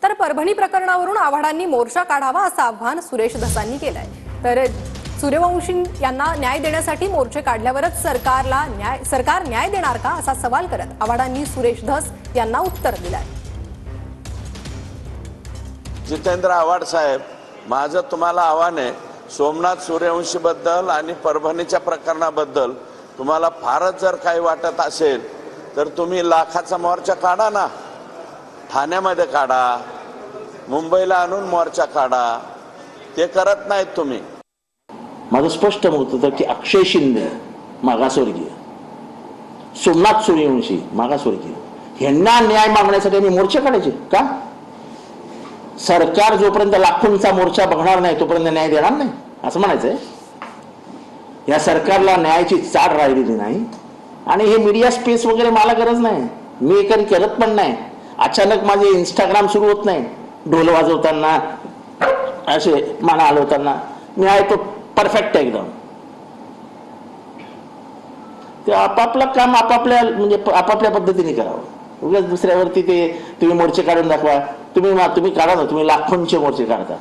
तर परभणी प्रकरणावरून आव्हाडांनी मोर्चा काढावा असं आव्हान सुरेश धसांनी केलंय। तर सूर्यवंशी यांना न्याय देण्यासाठी मोर्चे काढल्यावरच सरकार न्याय देणार का असा सवाल करत आव्हाडांनी सुरेश धस यांना उत्तर दिलंय। जितेंद्र आव्हाड साहेब, माझं तुम्हाला आव्हान आहे, सोमनाथ सूर्यवंशी बद्दल आणि परभणीच्या प्रकरणाबद्दल तुम्हाला फारच जर काही वाटत असेल तर तुम्ही लाखाचा मोर्चा काढा ना, ठाण्यामध्ये काढा, मुंबईला आणून मोर्चा काढा, ते करत नाहीत तुम्ही। माझं स्पष्ट मत होतं की अक्षय शिंदे मागासवर्गीय, सोमनाथ सूर्यवंशी मागासवर्गीय यांना न्याय मागण्यासाठी आम्ही मोर्चा काढायचे का? सरकार जोपर्यंत लाखोंचा मोर्चा बघणार नाही तोपर्यंत न्याय देणार नाही असं म्हणायचंय। या सरकारला न्यायाची चाड राहिलेली नाही आणि हे मीडिया स्पेस वगैरे मला गरज नाही, मी कधी करत पण नाही। अचानक माझे इंस्टाग्राम सुरू होत नाही, ढोल वाजवताना असे माना हलवताना न्याय तो परफेक्ट आहे एकदम। ते आपापलं काम आपापल्या पद्धतीने करावं, उगाच दुसऱ्यावरती ते तुम्ही मोर्चे काढून दाखवा, तुम्ही काढा ना, तुम्ही लाखोंचे मोर्चे काढता।